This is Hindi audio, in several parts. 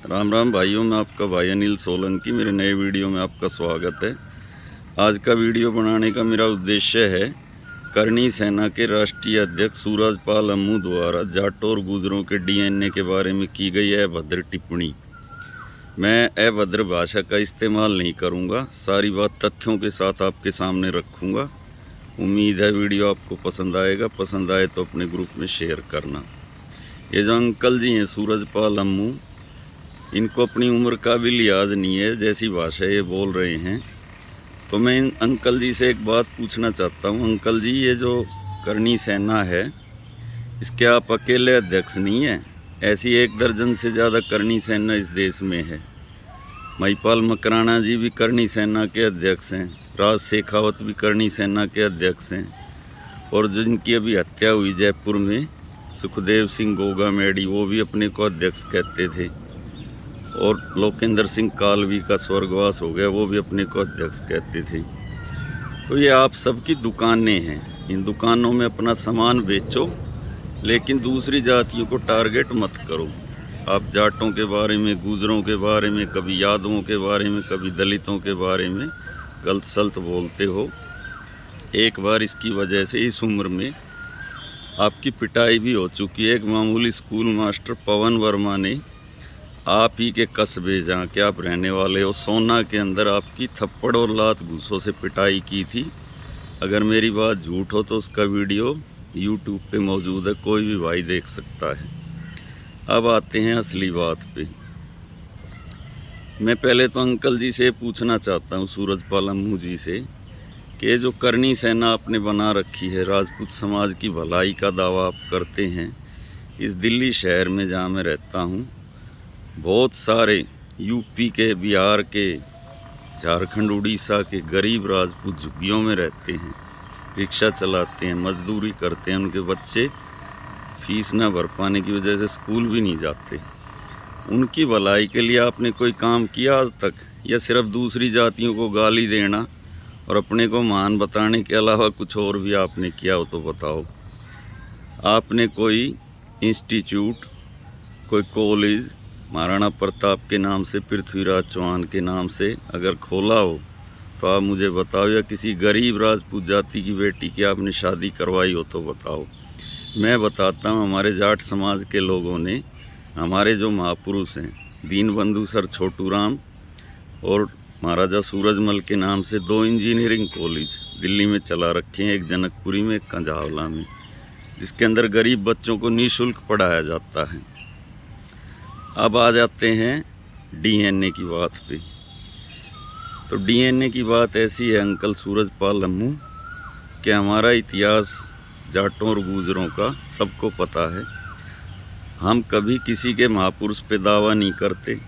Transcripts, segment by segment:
राम राम भाइयों, मैं आपका भाई अनिल सोलंकी। मेरे नए वीडियो में आपका स्वागत है। आज का वीडियो बनाने का मेरा उद्देश्य है करनी सेना के राष्ट्रीय अध्यक्ष सूरजपाल अम्मू द्वारा जाटों और गुजरों के डीएनए के बारे में की गई अभद्र टिप्पणी। मैं अभद्र भाषा का इस्तेमाल नहीं करूंगा, सारी बात तथ्यों के साथ आपके सामने रखूंगा। उम्मीद है वीडियो आपको पसंद आएगा। पसंद आए तो अपने ग्रुप में शेयर करना। ये जो अंकल जी हैं सूरजपाल अम्मू, इनको अपनी उम्र का भी लिहाज नहीं है, जैसी भाषा ये बोल रहे हैं। तो मैं इन अंकल जी से एक बात पूछना चाहता हूँ। अंकल जी, ये जो करनी सेना है, इसके आप अकेले अध्यक्ष नहीं हैं। ऐसी 1 दर्जन से ज़्यादा करनी सेना इस देश में है। महिपाल मकराना जी भी करनी सेना के अध्यक्ष हैं, राज शेखावत भी करनी सेना के अध्यक्ष हैं, और जिनकी अभी हत्या हुई जयपुर में, सुखदेव सिंह गोगा मेडी, वो भी अपने को अध्यक्ष कहते थे। और लोकेंद्र सिंह कालवी का स्वर्गवास हो गया, वो भी अपने को अध्यक्ष कहते थे। तो ये आप सबकी दुकानें हैं, इन दुकानों में अपना सामान बेचो, लेकिन दूसरी जातियों को टारगेट मत करो। आप जाटों के बारे में, गुजरों के बारे में, कभी यादवों के बारे में, कभी दलितों के बारे में गलत सलत बोलते हो। एक बार इसकी वजह से इस उम्र में आपकी पिटाई भी हो चुकी है। एक मामूली स्कूल मास्टर पवन वर्मा ने आप ही के कस्बे जहाँ के आप रहने वाले हो, सोना के अंदर आपकी थप्पड़ और लात घूसों से पिटाई की थी। अगर मेरी बात झूठ हो तो उसका वीडियो यूट्यूब पे मौजूद है, कोई भी भाई देख सकता है। अब आते हैं असली बात पे। मैं पहले तो अंकल जी से पूछना चाहता हूँ, सूरजपाल अम्मू जी से, कि जो करनी सेना आपने बना रखी है, राजपूत समाज की भलाई का दावा आप करते हैं। इस दिल्ली शहर में जहाँ मैं रहता हूँ, बहुत सारे यूपी के, बिहार के, झारखंड, उड़ीसा के गरीब राजपूत झुग्गियों में रहते हैं, रिक्शा चलाते हैं, मजदूरी करते हैं। उनके बच्चे फीस न भर पाने की वजह से स्कूल भी नहीं जाते। उनकी भलाई के लिए आपने कोई काम किया आज तक, या सिर्फ दूसरी जातियों को गाली देना और अपने को महान बताने के अलावा कुछ और भी आपने किया हो तो बताओ। आपने कोई इंस्टीट्यूट, कोई कॉलेज महाराणा प्रताप के नाम से, पृथ्वीराज चौहान के नाम से अगर खोला हो तो आप मुझे बताओ, या किसी गरीब राजपूत जाति की बेटी की आपने शादी करवाई हो तो बताओ। मैं बताता हूँ, हमारे जाट समाज के लोगों ने, हमारे जो महापुरुष हैं, दीनबंधु सर छोटूराम और महाराजा सूरजमल के नाम से 2 इंजीनियरिंग कॉलेज दिल्ली में चला रखे हैं, एक जनकपुरी में, एक कंझावला में, जिसके अंदर गरीब बच्चों को निःशुल्क पढ़ाया जाता है। अब आ जाते हैं डीएनए की बात पे। तो डीएनए की बात ऐसी है अंकल सूरजपाल अम्मू, कि हमारा इतिहास जाटों और गुजरों का सबको पता है। हम कभी किसी के महापुरुष पे दावा नहीं करते।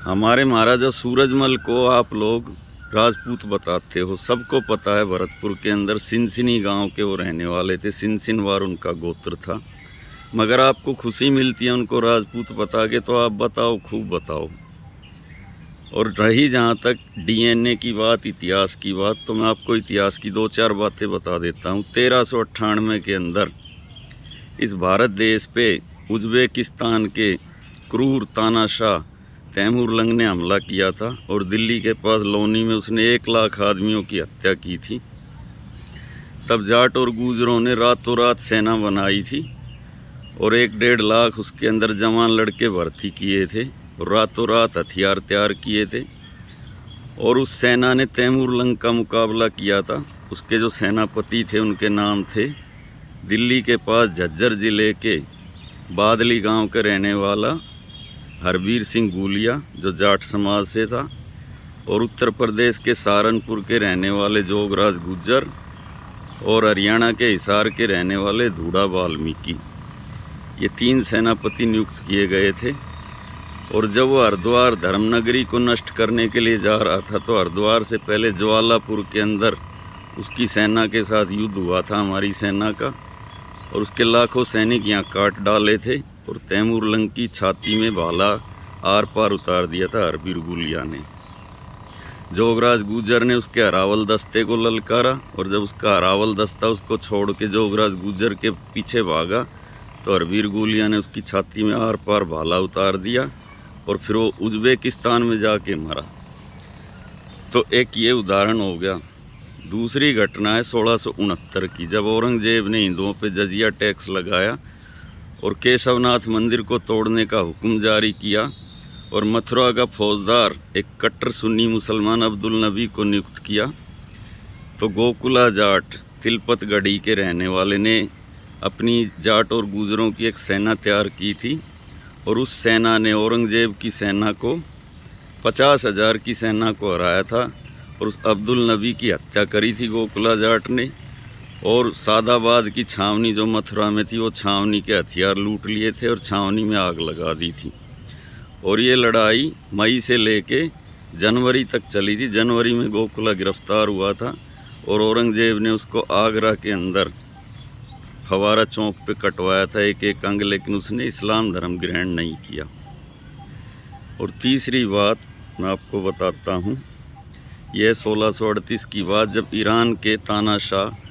हमारे महाराजा सूरजमल को आप लोग राजपूत बताते हो, सबको पता है। भरतपुर के अंदर सिनसिनी गांव के वो रहने वाले थे, सिनसिनवार उनका गोत्र था। मगर आपको खुशी मिलती है उनको राजपूत बता के, तो आप बताओ, खूब बताओ। और रही जहाँ तक डीएनए की बात, इतिहास की बात, तो मैं आपको इतिहास की 2-4 बातें बता देता हूँ। 1398 के अंदर इस भारत देश पे उज्बेकिस्तान के क्रूर तानाशाह तैमूरलंग ने हमला किया था, और दिल्ली के पास लोनी में उसने 1 लाख आदमियों की हत्या की थी। तब जाट और गुजरों ने रातों रात सेना बनाई थी, और 1-1.5 लाख उसके अंदर जवान लड़के भर्ती किए थे, और रातों रात हथियार तैयार किए थे। और उस सेना ने तैमूरलंग का मुकाबला किया था। उसके जो सेनापति थे, उनके नाम थे, दिल्ली के पास झज्जर ज़िले के बादली गांव के रहने वाला हरबीर सिंह गुलिया, जो जाट समाज से था, और उत्तर प्रदेश के सहारनपुर के रहने वाले जोगराज गुज्जर, और हरियाणा के हिसार के रहने वाले धूड़ा वाल्मीकि। ये 3 सेनापति नियुक्त किए गए थे। और जब वो हरिद्वार धर्मनगरी को नष्ट करने के लिए जा रहा था, तो हरिद्वार से पहले ज्वालापुर के अंदर उसकी सेना के साथ युद्ध हुआ था, हमारी सेना का, और उसके लाखों सैनिक यहाँ काट डाले थे, और तैमूरलंग की छाती में भाला आर पार उतार दिया था हरबीर गुलिया ने। जोगराज गुज्जर ने उसके हरावल दस्ते को ललकारा, और जब उसका हरावल दस्ता उसको छोड़ के जोगराज गुज्जर के पीछे भागा, तो हरवीर गोलिया ने उसकी छाती में आर पार भाला उतार दिया और फिर वो उज़्बेकिस्तान में जाके मरा। तो एक ये उदाहरण हो गया। दूसरी घटना है 1669 की, जब औरंगजेब ने हिंदुओं पे जजिया टैक्स लगाया और केशवनाथ मंदिर को तोड़ने का हुक्म जारी किया और मथुरा का फौजदार एक कट्टर सुन्नी मुसलमान अब्दुल नबी को नियुक्त किया। तो गोकुला जाट तिलपत गढ़ी के रहने वाले ने अपनी जाट और गुजरों की एक सेना तैयार की थी और उस सेना ने औरंगजेब की सेना को 50,000 की सेना को हराया था और उस अब्दुल नबी की हत्या करी थी गोकुला जाट ने। और सादाबाद की छावनी जो मथुरा में थी, वो छावनी के हथियार लूट लिए थे और छावनी में आग लगा दी थी। और ये लड़ाई मई से लेके जनवरी तक चली थी। जनवरी में गोकुला गिरफ्तार हुआ था और औरंगजेब ने उसको आगरा के अंदर फवारा चौक पे कटवाया था एक एक अंग, लेकिन उसने इस्लाम धर्म ग्रहण नहीं किया। और तीसरी बात मैं आपको बताता हूँ, यह 1638 की बात, जब ईरान के तानाशाह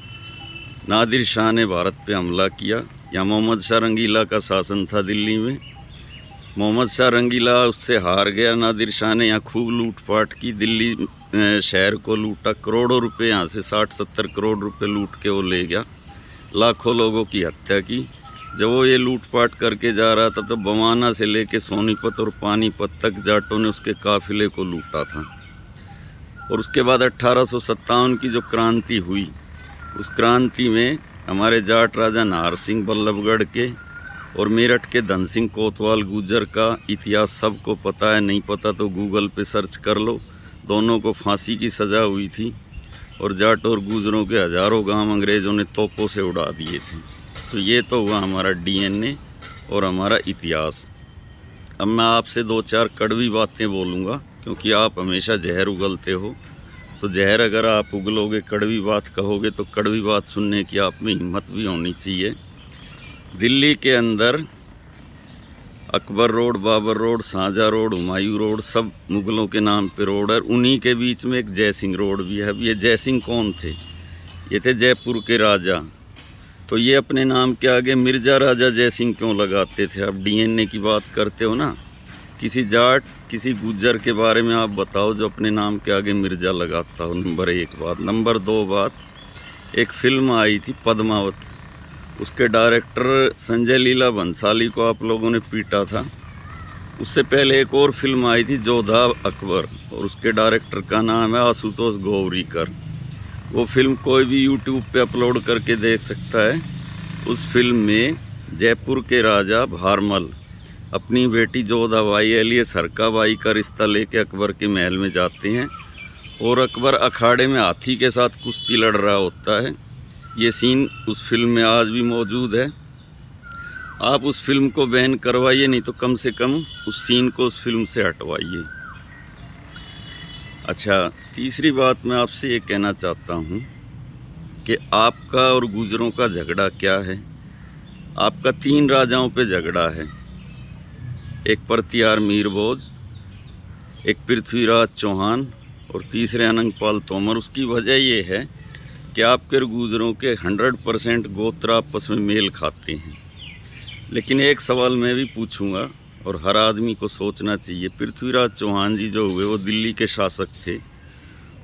नादिर शाह ने भारत पे हमला किया। या मोहम्मद शाह रंगीला का शासन था दिल्ली में। मोहम्मद शाह रंगीला उससे हार गया। नादिर शाह ने यहाँ खूब लूटपाट की, दिल्ली शहर को लूटा, करोड़ों रुपए, यहाँ से 60-70 करोड़ रुपए लूट के वो ले गया, लाखों लोगों की हत्या की। जब वो ये लूटपाट करके जा रहा था तो बवाना से लेके सोनीपत और पानीपत तक जाटों ने उसके काफिले को लूटा था। और उसके बाद 1857 की जो क्रांति हुई, उस क्रांति में हमारे जाट राजा नाहर सिंह बल्लभगढ़ के और मेरठ के धन सिंह कोतवाल गुर्जर का इतिहास सबको पता है। नहीं पता तो गूगल पे सर्च कर लो। दोनों को फांसी की सज़ा हुई थी और जाट और गुजरों के हज़ारों गांव अंग्रेज़ों ने तोपों से उड़ा दिए थे। तो ये तो हुआ हमारा डीएनए और हमारा इतिहास। अब मैं आपसे 2-4 कड़वी बातें बोलूँगा, क्योंकि आप हमेशा जहर उगलते हो। तो जहर अगर आप उगलोगे, कड़वी बात कहोगे, तो कड़वी बात सुनने की आप में हिम्मत भी होनी चाहिए। दिल्ली के अंदर Akbar road, Babur road, Shahjahan road, Humayun road, सब मुग़लों के नाम पे रोड है। उन्हीं के बीच में एक जयसिंह रोड भी है। अब ये जयसिंह कौन थे? ये थे जयपुर के राजा। तो ये अपने नाम के आगे मिर्ज़ा राजा जयसिंह क्यों लगाते थे? आप डीएनए की बात करते हो ना, किसी जाट, किसी गुज्जर के बारे में आप बताओ जो अपने नाम के आगे मिर्ज़ा लगाता हो। नंबर 1 बात। नंबर 2 बात, एक फ़िल्म आई थी पद्मावत, उसके डायरेक्टर संजय लीला भंसाली को आप लोगों ने पीटा था। उससे पहले एक और फिल्म आई थी जोधा अकबर, और उसके डायरेक्टर का नाम है आशुतोष गोवरीकर। वो फिल्म कोई भी यूट्यूब पे अपलोड करके देख सकता है। उस फिल्म में जयपुर के राजा भारमल अपनी बेटी जोधाबाई एलियस हरकाबाई का रिश्ता लेके अकबर के महल में जाते हैं और अकबर अखाड़े में हाथी के साथ कुश्ती लड़ रहा होता है। ये सीन उस फिल्म में आज भी मौजूद है। आप उस फिल्म को बैन करवाइए, नहीं तो कम से कम उस सीन को उस फिल्म से हटवाइए। अच्छा, तीसरी बात मैं आपसे ये कहना चाहता हूँ कि आपका और गुजरों का झगड़ा क्या है। आपका 3 राजाओं पे झगड़ा है, एक परतियार मीरभोज, एक पृथ्वीराज चौहान और तीसरे अनंगपाल तोमर। उसकी वजह ये है कि आपके गुजरों के 100% गोत्र आपस में मेल खाते हैं। लेकिन एक सवाल मैं भी पूछूंगा और हर आदमी को सोचना चाहिए। पृथ्वीराज चौहान जी जो हुए वो दिल्ली के शासक थे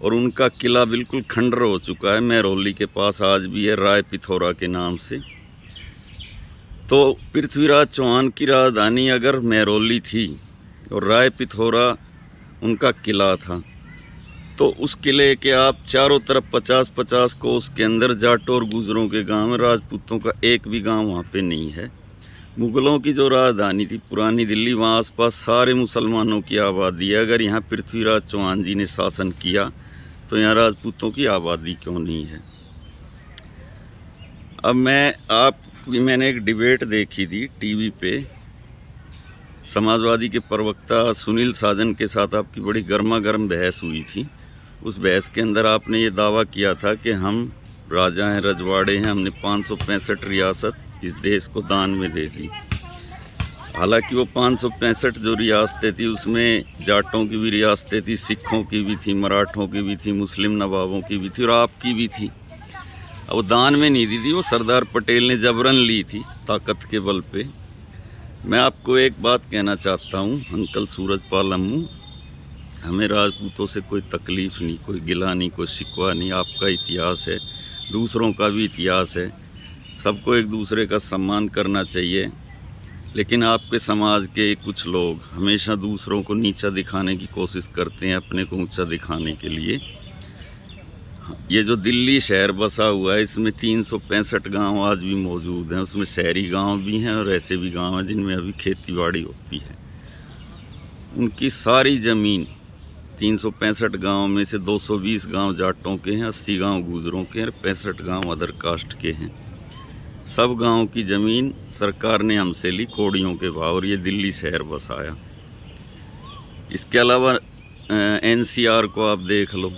और उनका किला बिल्कुल खंडर हो चुका है, महरौली के पास आज भी है, राय पिथौरा के नाम से। तो पृथ्वीराज चौहान की राजधानी अगर महरौली थी और राय पिथौरा उनका किला था, तो उस किले के आप चारों तरफ 50-50 कोस के अंदर जाटों और गुजरों के गांव में, राजपूतों का एक भी गांव वहाँ पे नहीं है। मुग़लों की जो राजधानी थी पुरानी दिल्ली, वहाँ आसपास सारे मुसलमानों की आबादी है। अगर यहाँ पृथ्वीराज चौहान जी ने शासन किया तो यहाँ राजपूतों की आबादी क्यों नहीं है? अब मैंने एक डिबेट देखी थी टीवी पे, समाजवादी के प्रवक्ता सुनील साजन के साथ आपकी बड़ी गर्मा गर्म बहस हुई थी। उस बहस के अंदर आपने ये दावा किया था कि हम राजा हैं, रजवाड़े हैं, हमने 565 रियासत इस देश को दान में दे दी। हालांकि वो 565 जो रियासतें थी उसमें जाटों की भी रियासतें थी, सिखों की भी थी, मराठों की भी थी, मुस्लिम नवाबों की भी थी और आपकी भी थी। वो दान में नहीं दी थी, वो सरदार पटेल ने जबरन ली थी ताकत के बल पे। मैं आपको एक बात कहना चाहता हूँ अंकल सूरजपाल अम्मू, हमें राजपूतों से कोई तकलीफ़ नहीं, कोई गिला नहीं, कोई शिकवा नहीं। आपका इतिहास है, दूसरों का भी इतिहास है, सबको एक दूसरे का सम्मान करना चाहिए। लेकिन आपके समाज के कुछ लोग हमेशा दूसरों को नीचा दिखाने की कोशिश करते हैं अपने को ऊंचा दिखाने के लिए। ये जो दिल्ली शहर बसा हुआ है, इसमें 365 गांव आज भी मौजूद हैं। उसमें शहरी गांव भी हैं और ऐसे भी गांव हैं जिनमें अभी खेतीबाड़ी होती है। उनकी सारी ज़मीन 365 गांव में से 220 गांव जाटों के हैं, 80 गांव गुजरों के हैं और 65 गांव अदर कास्ट के हैं। सब गांव की ज़मीन सरकार ने हमसे ली कौड़ियों के भाव और ये दिल्ली शहर बसाया। इसके अलावा NCR को आप देख लो,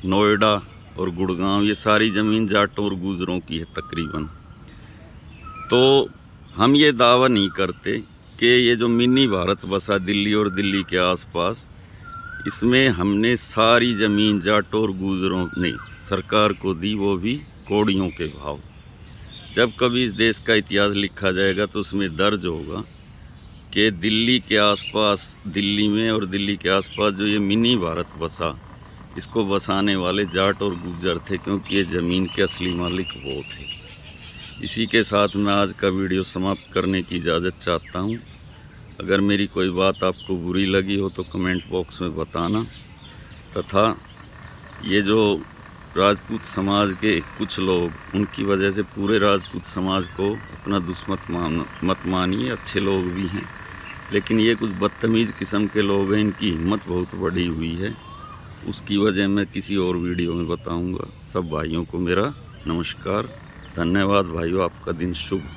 नोएडा और गुड़गांव, ये सारी ज़मीन जाटों और गुजरों की है तकरीबन। तो हम ये दावा नहीं करते कि ये जो मिनी भारत बसा दिल्ली और दिल्ली के आसपास, इसमें हमने सारी ज़मीन जाटों और गुजरों ने सरकार को दी, वो भी कौड़ियों के भाव। जब कभी इस देश का इतिहास लिखा जाएगा तो उसमें दर्ज होगा कि दिल्ली के आसपास, दिल्ली में और दिल्ली के आसपास जो ये मिनी भारत बसा, इसको बसाने वाले जाट और गुर्जर थे, क्योंकि ये ज़मीन के असली मालिक वो थे। इसी के साथ मैं आज का वीडियो समाप्त करने की इजाज़त चाहता हूँ। अगर मेरी कोई बात आपको बुरी लगी हो तो कमेंट बॉक्स में बताना, तथा ये जो राजपूत समाज के कुछ लोग, उनकी वजह से पूरे राजपूत समाज को अपना दुश्मन मत मानिए। अच्छे लोग भी हैं, लेकिन ये कुछ बदतमीज़ किस्म के लोग हैं, इनकी हिम्मत बहुत बढ़ी हुई है। उसकी वजह मैं किसी और वीडियो में बताऊंगा। सब भाइयों को मेरा नमस्कार, धन्यवाद भाइयों, आपका दिन शुभ हो।